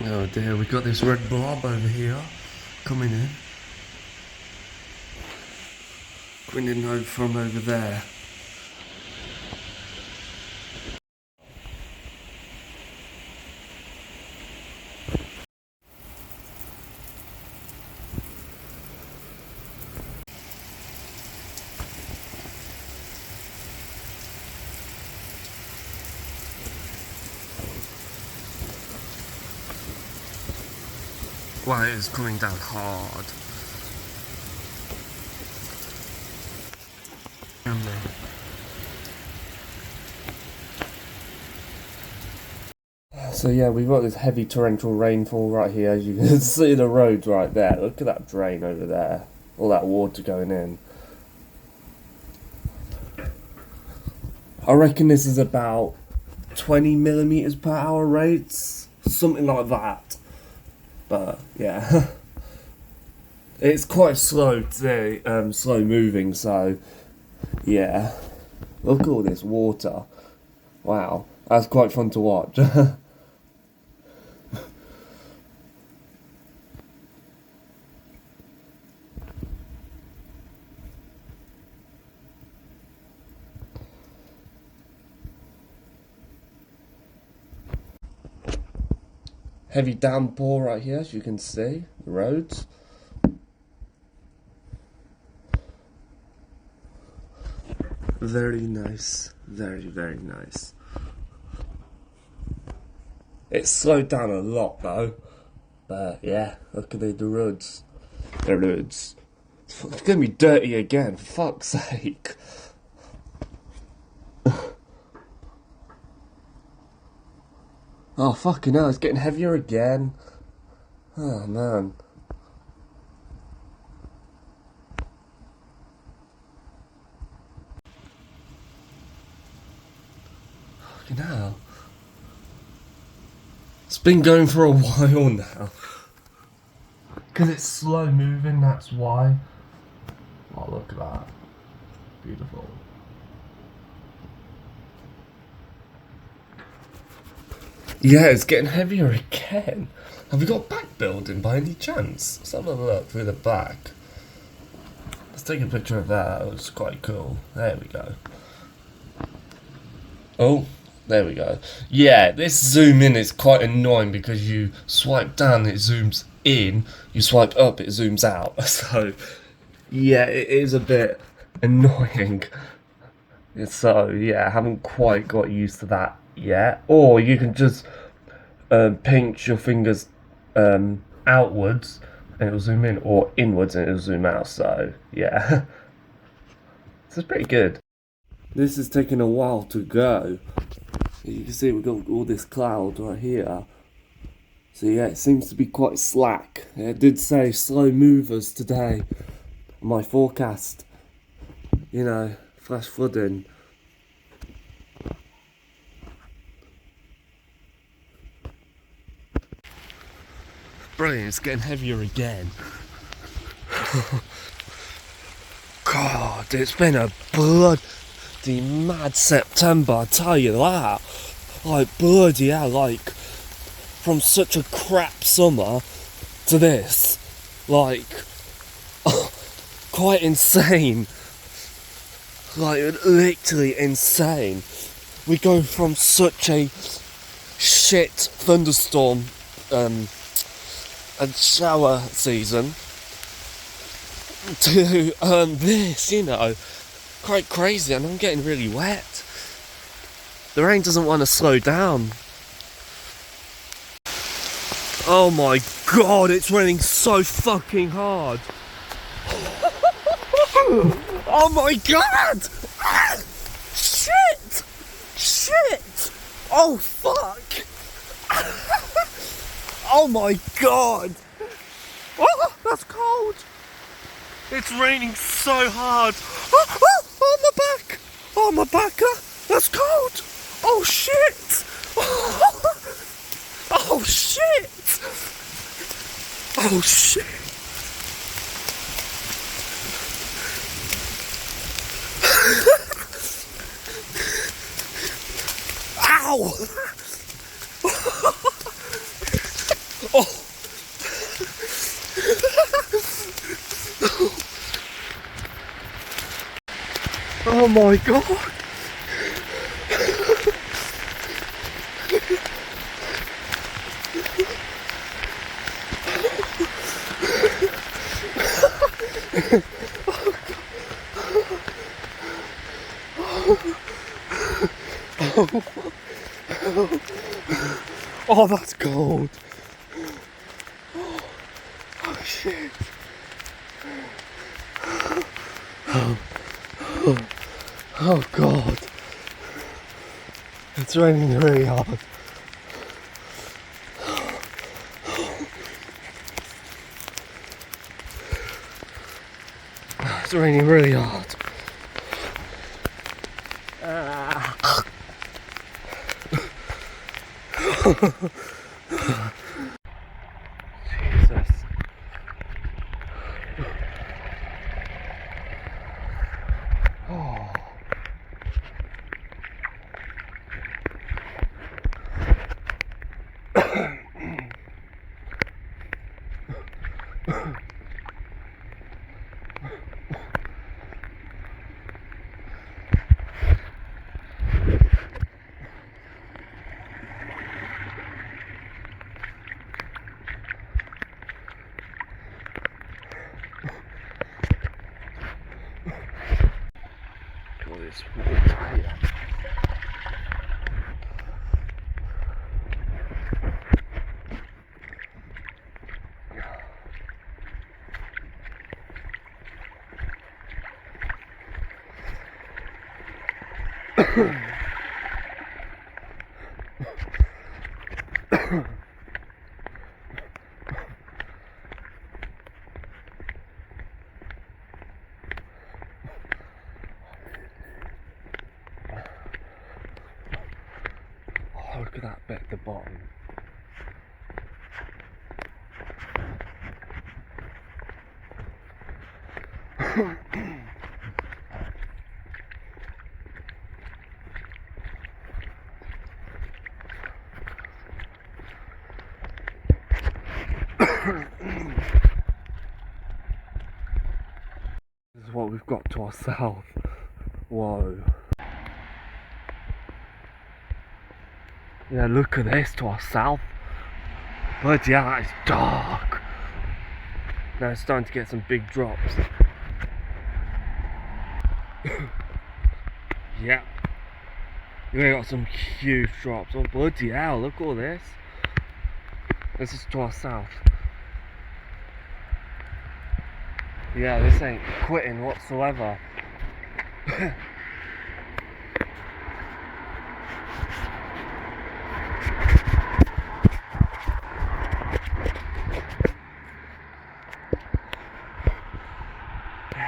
Oh dear, we've got this red blob over here coming in. Coming in over from over there. Wow, it is coming down hard. So yeah, we've got this heavy torrential rainfall right here. As you can see the roads right there. Look at that drain over there. All that water going in. I reckon this is about 20 millimeters per hour rates. Something like that. But yeah. It's quite slow today, slow moving, so yeah. Look at all this water. Wow, that's quite fun to watch. Heavy downpour right here, as you can see, the roads. Very nice, very, very nice. It's slowed down a lot though, but yeah, look at the roads. The roads. It's gonna be dirty again, for fuck's sake. Oh fucking hell, it's getting heavier again. Oh man. Fucking hell. It's been going for a while now. Because it's slow moving, that's why. Oh, look at that. Beautiful. Yeah, it's getting heavier again. Have we got back building by any chance? Let's have a look through the back. Let's take a picture of that. That looks quite cool. There we go. Oh, there we go. Yeah, this zoom in is quite annoying because you swipe down, it zooms in. You swipe up, it zooms out. So, yeah, it is a bit annoying. So, yeah, I haven't quite got used to that yet. Or you can just pinch your fingers outwards and it'll zoom in, or inwards and it'll zoom out. So, yeah. This is pretty good. This is taking a while to go. You can see we've got all this cloud right here. So yeah, it seems to be quite slack. It did say slow movers today. My forecast. You know, flash flooding. Brilliant, it's getting heavier again. God, it's been a bloody mad September, I tell you that. Like, bloody hell, like, from such a crap summer to this. Like, quite insane. Like, literally insane. We go from such a shit thunderstorm and shower season to this, you know, quite crazy, and I'm getting really wet. The rain doesn't want to slow down. Oh my god, it's raining so fucking hard. Oh my god! Shit! Shit! Oh fuck! Oh my god! Oh, that's cold! It's raining so hard! Oh my back! Oh my back! That's cold! Oh shit! Oh shit! Oh shit! Ow! Oh! Oh my god! Oh, that's cold. Oh shit. Oh god. It's raining really hard. It's raining really hard. Jesus. Oh. God, it's water here. Oh, look at that bit at the bottom. This is what we've got to our south. Whoa. Yeah, look at this to our south. But yeah, it's dark. Now it's starting to get some big drops. Yeah. We got some huge drops. Oh bloody hell, look at all this. This is to our south. Yeah, this ain't quitting whatsoever. Yeah,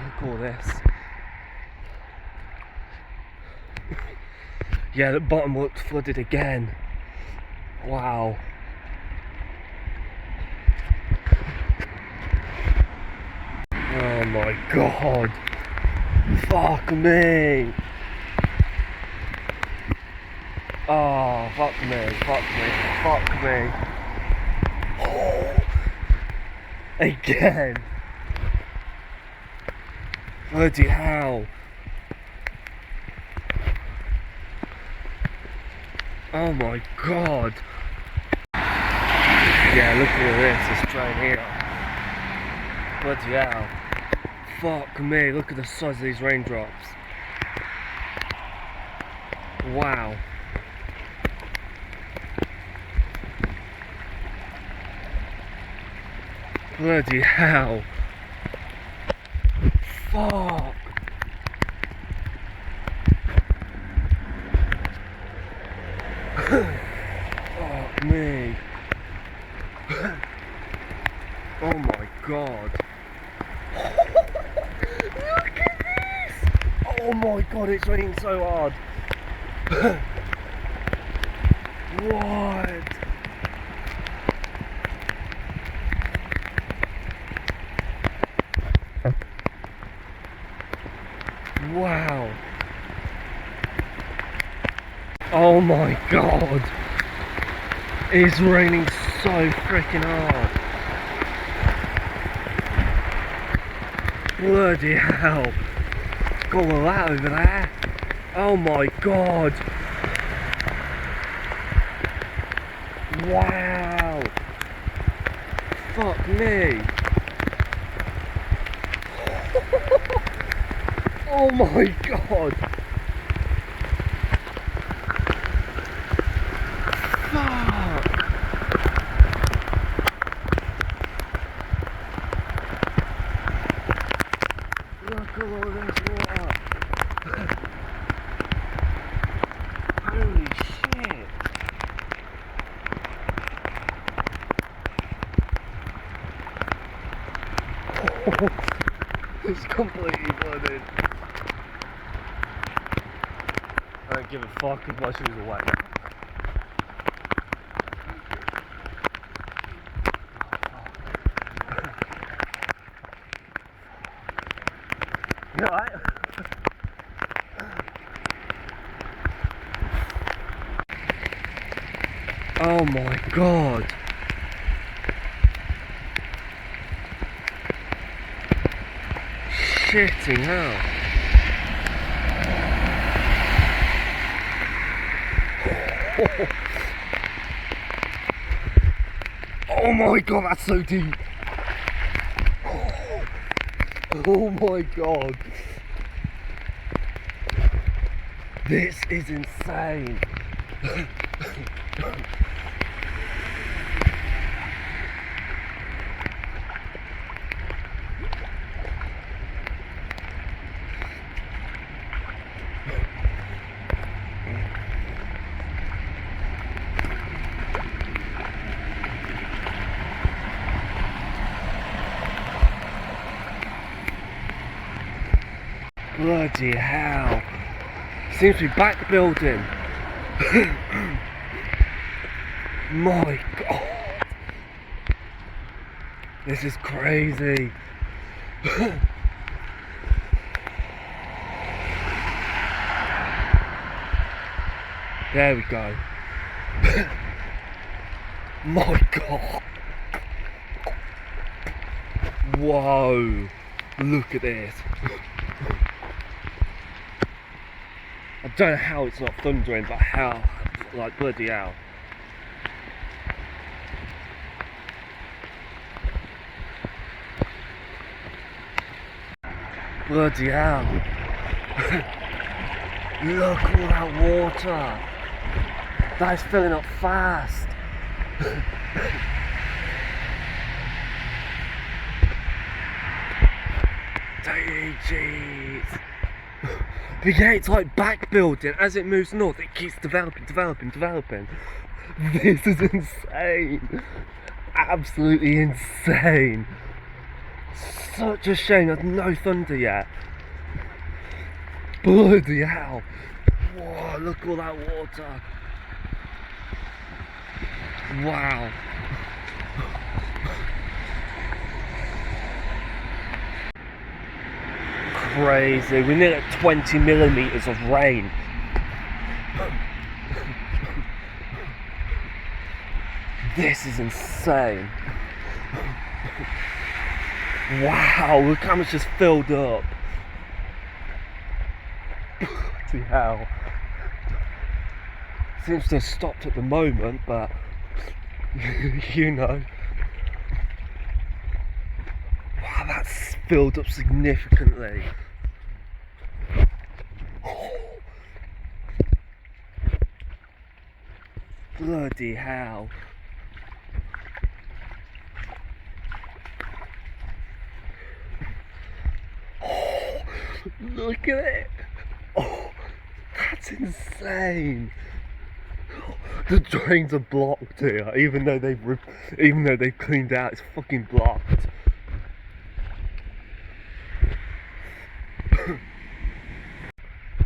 look at all this. Yeah, the bottom looked flooded again. Wow. Oh my god. Fuck me. Oh, fuck me, fuck me, fuck me. Oh. Again. Bloody hell. Oh my god. Yeah, look at this drain here. Bloody hell. Fuck me, look at the size of these raindrops. Wow. Bloody hell. Fuck. Fuck me. Oh my god. Look at this! Oh my god, it's raining so hard. What? Wow. Oh my god. It's raining so freaking hard. Bloody hell. Got all that over there. Oh my god. Wow. Fuck me. Oh my god. Fuck. Look at all this water. Holy shit. It's completely flooded. I don't give a fuck if my shoes are wet. You alright? Oh my god. Shitting hell. Oh my god, that's so deep. Oh my god. This is insane. Bloody hell. Seems to be back building. My god. This is crazy. There we go. My god. Whoa. Look at this. I don't know how it's not thundering, but how, like bloody hell. Bloody hell. Look all that water. That is filling up fast. Jeez. But yeah, it's like back building. As it moves north, it keeps developing. This is insane. Absolutely insane. Such a shame there's no thunder yet. Bloody hell. Whoa, look at all that water. Wow. Crazy. We're near at 20 millimeters of rain. This is insane. Wow, look how much just filled up. Bloody hell. Seems to have stopped at the moment, but you know. Wow, that's filled up significantly. Bloody hell. Look at it. Oh, that's insane. The drains are blocked here, even though they've cleaned out. It's fucking blocked.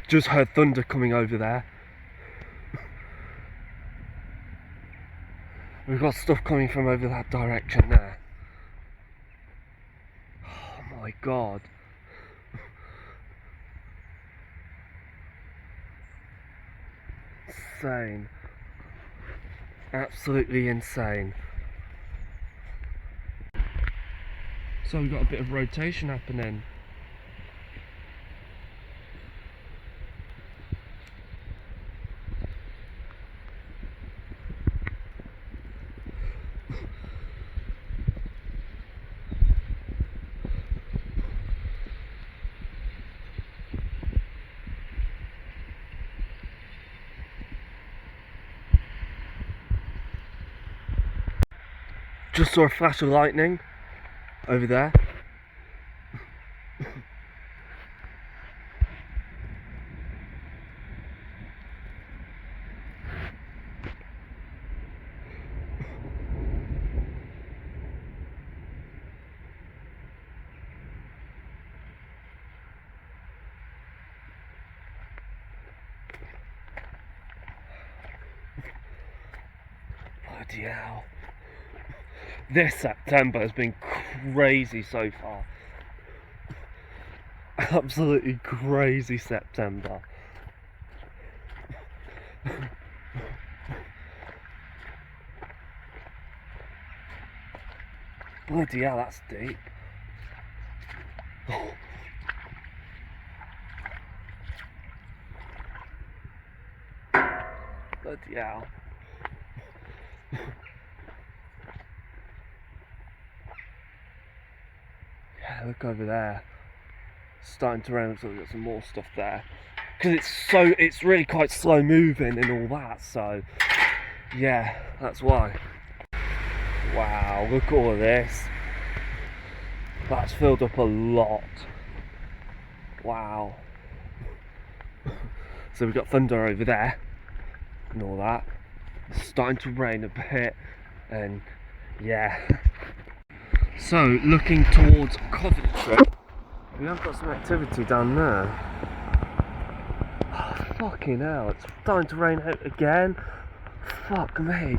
Just heard thunder coming over there. We've got stuff coming from over that direction there. Oh my god. Insane. Absolutely insane. So we've got a bit of rotation happening. Just saw a flash of lightning over there. Bloody hell. This September has been crazy so far. Absolutely crazy September. Bloody hell, that's deep. Bloody hell. Yeah, look over there. It's starting to rain, so we've got some more stuff there. Because it's really quite slow moving and all that, so yeah, that's why. Wow, look at all of this. That's filled up a lot. Wow. So we've got thunder over there and all that. It's starting to rain a bit, and yeah. So looking towards Coventry, we have got some activity down there. Oh, fucking hell, it's starting to rain out again. Fuck me.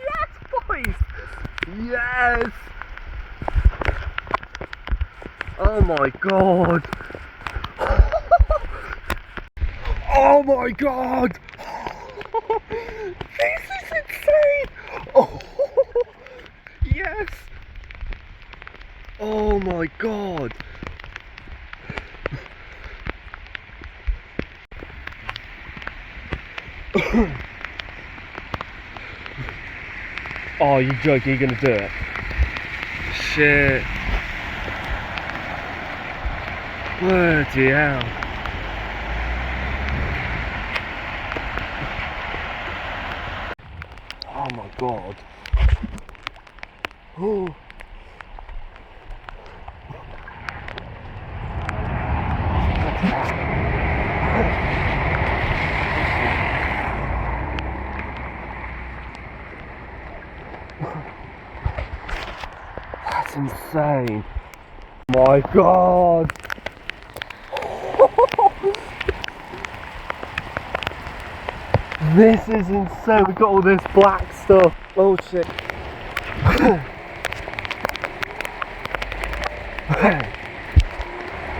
Yes, boys! Yes! Oh my god! Oh my god! This is insane! Oh yes! Oh my god! Oh, you joking? You're gonna do it? Shit! Bloody hell! Oh my god! Oh. That's insane! My god! This is insane! We got all this black stuff. Oh shit!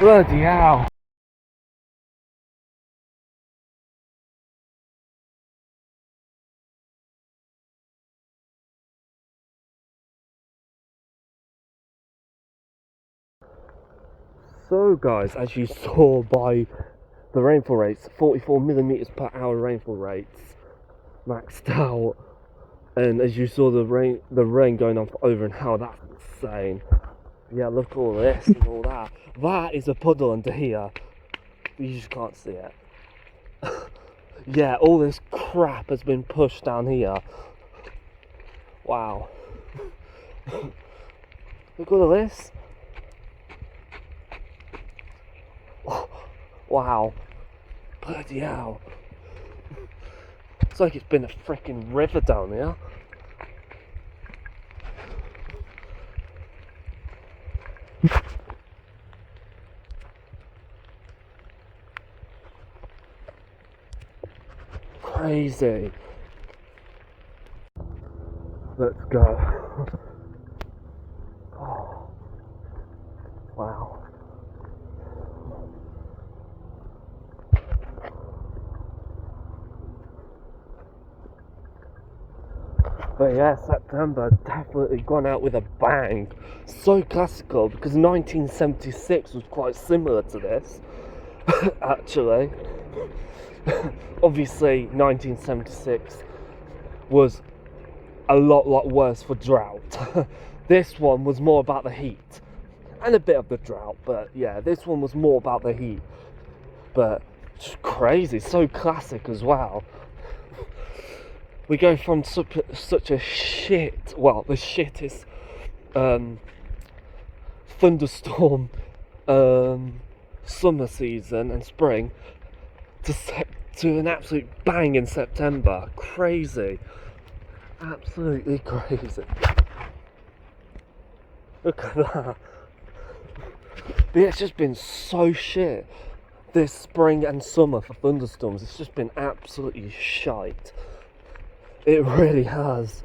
Bloody hell! So guys, as you saw by the rainfall rates, 44 millimeters per hour rainfall rates, maxed out, and as you saw the rain going on for over an hour, that's insane. Yeah, look at all this and all that. That is a puddle under here. You just can't see it. Yeah, all this crap has been pushed down here. Wow. Look at all this. Wow. Bloody hell. It's like it's been a freaking river down here. Crazy. Let's go. Oh. Wow. But yeah, September definitely gone out with a bang. So classical, because 1976 was quite similar to this, actually. Obviously, 1976 was a lot worse for drought. This one was more about the heat and a bit of the drought, but yeah, this one was more about the heat. But just crazy, so classic as well. We go from such a shit, well, the shittest thunderstorm summer season and spring to an absolute bang in September. Crazy, absolutely crazy. Look at that. But yeah, it's just been so shit this spring and summer for thunderstorms. It's just been absolutely shite. It really has.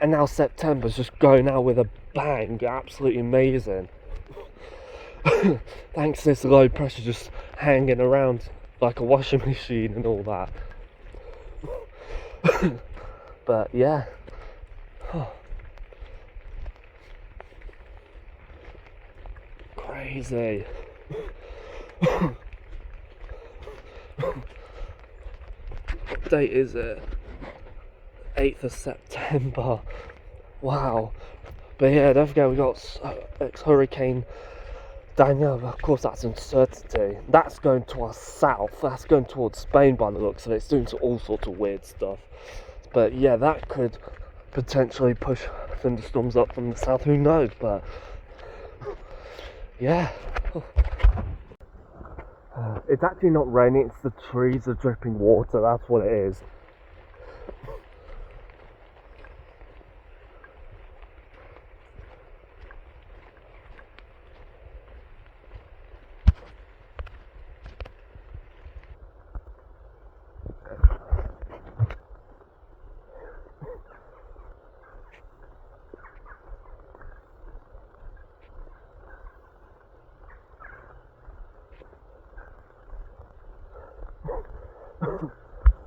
And now September's just going out with a bang. Absolutely amazing. Thanks to this low pressure just hanging around like a washing machine and all that. But yeah. Crazy. What date is it? 8th of September. Wow. But yeah, don't forget we got ex-hurricane Danielle. Of course, that's uncertainty. That's going to our south. That's going towards Spain by the looks of it. It's doing all sorts of weird stuff. But yeah, that could potentially push thunderstorms up from the south. Who knows? But yeah. It's actually not raining. It's the trees are dripping water. That's what it is.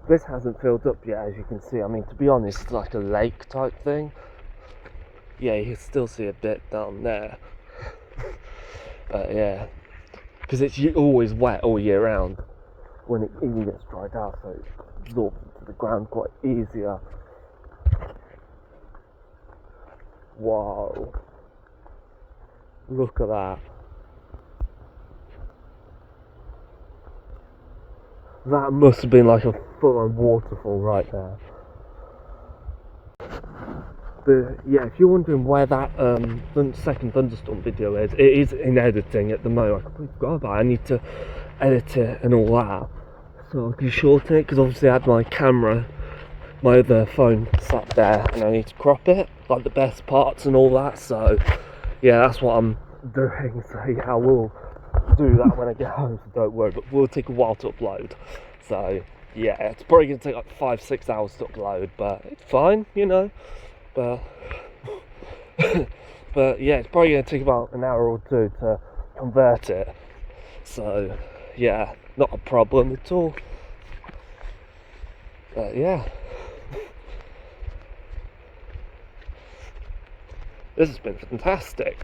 This hasn't filled up yet, as you can see. I mean, to be honest, it's like a lake type thing. Yeah, you can still see a bit down there. But yeah, because it's always wet all year round when it even gets dried out, so it's absorbed into the ground quite easier. Wow. Look at that. That must have been like a full-on waterfall right there. But yeah, if you're wondering where that second thunderstorm video is, it is in editing at the moment. I completely forgot about it. I need to edit it and all that, so I can shorten it, because obviously I had my camera, my other phone sat there, and I need to crop it, like the best parts and all that. So yeah, that's what I'm doing. So yeah, I will do that when I get home, so don't worry. But will take a while to upload. So yeah, it's probably gonna take like 5-6 hours to upload, but it's fine, you know. But but yeah, it's probably gonna take about an hour or two to convert it. So yeah, not a problem at all. But yeah, this has been fantastic.